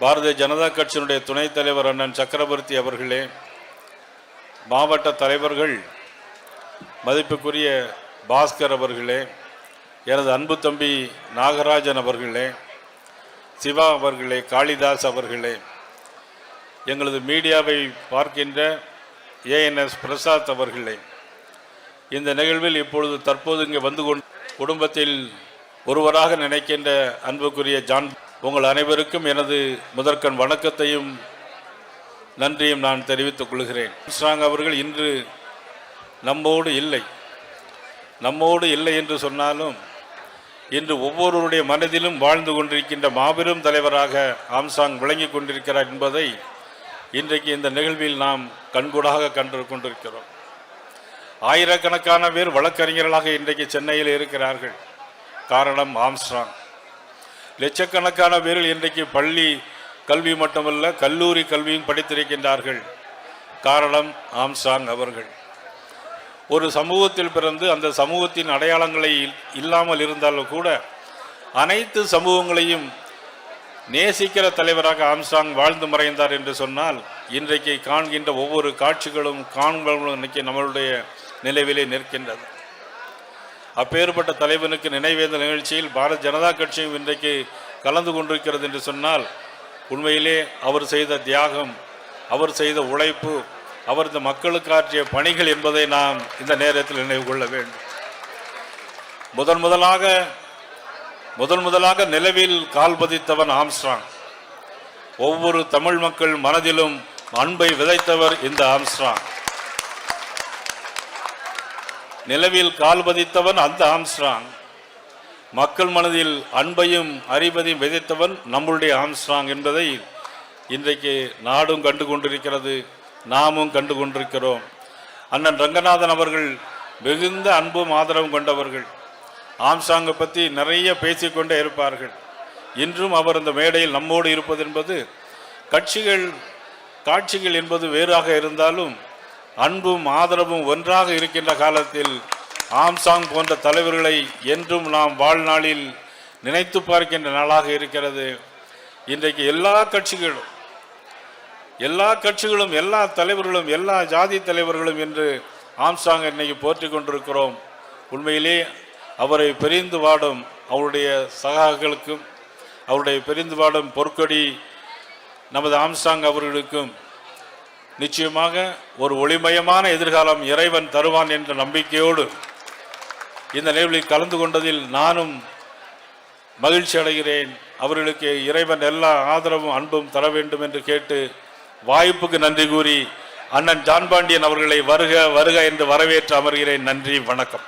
பாரதிய ஜனதா கட்சியினுடைய துணைத் தலைவர் அண்ணன் சக்கரவர்த்தி அவர்களே, மாவட்ட தலைவர்கள் மதிப்புக்குரிய பாஸ்கர் அவர்களே, எனது அன்பு தம்பி நாகராஜன் அவர்களே, சிவா அவர்களே, காளிதாஸ் அவர்களே, எங்களது மீடியாவை பார்க்கின்ற ஏஎன்எஸ் பிரசாத் அவர்களே, இந்த நிகழ்வில் இப்பொழுது தற்போது இங்கே வந்து கொண்டு குடும்பத்தில் ஒருவராக நினைக்கின்ற அன்புக்குரிய ஜான், உங்கள் அனைவருக்கும் எனது முதற்கண் வணக்கத்தையும் நன்றியும் நான் தெரிவித்துக் கொள்கிறேன். ஆம்ஸ்ட்ராங் அவர்கள் இன்று நம்மோடு இல்லை என்று சொன்னாலும் இன்று ஒவ்வொருவருடைய மனதிலும் வாழ்ந்து கொண்டிருக்கின்ற மாபெரும் தலைவராக ஆம்ஸ்ட்ராங் விளங்கி கொண்டிருக்கிறார் என்பதை இன்றைக்கு இந்த நிகழ்வில் நாம் கண்கூடாக கண்டு கொண்டிருக்கிறோம். ஆயிரக்கணக்கான பேர் வழக்கறிஞர்களாக இன்றைக்கு சென்னையில் இருக்கிறார்கள். காரணம் ஆம்ஸ்ட்ராங். லட்சக்கணக்கான பேர்கள் இன்றைக்கு பள்ளி கல்வி மட்டுமல்ல கல்லூரி கல்வியும் படித்திருக்கின்றார்கள். காரணம் ஆம்ஸ்ட்ராங் அவர்கள். ஒரு சமூகத்தில் பிறந்து அந்த சமூகத்தின் அடையாளங்களை இல்லாமல் இருந்தாலும் கூட அனைத்து சமூகங்களையும் நேசிக்கிற தலைவராக ஆம்ஸ்ட்ராங் வாழ்ந்து மறைந்தார் என்று சொன்னால் இன்றைக்கு காண்கின்ற ஒவ்வொரு காட்சிகளும் காண்பவர்களும் இன்றைக்கு நம்மளுடைய நினைவிலே நிற்கின்றது. அப்பேற்பட்ட தலைவனுக்கு நினைவேந்த நிகழ்ச்சியில் பாரதிய ஜனதா கட்சியும் இன்றைக்கு கலந்து கொண்டிருக்கிறது என்று சொன்னால் உண்மையிலே அவர் செய்த தியாகம், அவர் செய்த உழைப்பு, அவர் இந்த மக்களுக்கு ஆற்றிய பணிகள் என்பதை நாம் இந்த நேரத்தில் நினைவு கொள்ள வேண்டும். முதன் முதலாக நிலவில் கால் பதித்தவன் ஆம்ஸ்ட்ராங். ஒவ்வொரு தமிழ் மக்கள் மனதிலும் அன்பை விதைத்தவர் இந்த ஆம்ஸ்ட்ராங். நிலவில் கால் பதித்தவன் அந்த ஆம்ஸ்ட்ராங். மக்கள் மனதில் அன்பையும் அறிவதையும் விதைத்தவன் நம்முடைய ஆம்ஸ்ட்ராங் என்பதை இன்றைக்கு நாடும் கண்டு கொண்டிருக்கிறது, நாமும் கண்டு கொண்டிருக்கிறோம். அண்ணன் ரங்கநாதன் அவர்கள் மிகுந்த அன்பும் ஆதரவும் கொண்டவர்கள். ஆம்ஸ்ட்ராங்கை பற்றி நிறைய பேசிக்கொண்டே இருப்பார்கள். இன்றும் அவர் அந்த மேடையில் நம்மோடு இருப்பது என்பது காட்சிகள் என்பது வேறாக இருந்தாலும் அன்பும் ஆதரவும் ஒன்றாக இருக்கின்ற காலத்தில் ஆம்ஸ்ட்ராங் போன்ற தலைவர்களை என்றும் நாம் வாழ்நாளில் நினைத்து பார்க்கின்ற நாளாக இருக்கிறது. இன்றைக்கு எல்லா கட்சிகளும் எல்லா தலைவர்களும் எல்லா ஜாதி தலைவர்களும் என்று ஆம்ஸ்ட்ராங் இன்னைக்கு போற்றி கொண்டிருக்கிறோம். உண்மையிலே அவரை பிரிந்து வாடும் அவருடைய சகாக்களுக்கும் அவருடைய பிரிந்து வாடும் பொற்கொடி நமது ஆம்ஸ்ட்ராங் அவர்களுக்கும் நிச்சயமாக ஒரு ஒளிமயமான எதிர்காலம் இறைவன் தருவான் என்ற நம்பிக்கையோடு இந்த நிகழ்வில் கலந்து கொண்டதில் நானும் மகிழ்ச்சி அடைகிறேன். அவர்களுக்கு இறைவன் எல்லா ஆதரவும் அன்பும் தர வேண்டும் என்று கேட்டு வாய்ப்புக்கு நன்றி கூறி அண்ணன் ஜான் பாண்டியன் அவர்களை வருக வருக என்று வரவேற்று அமர்கிறேன். நன்றி, வணக்கம்.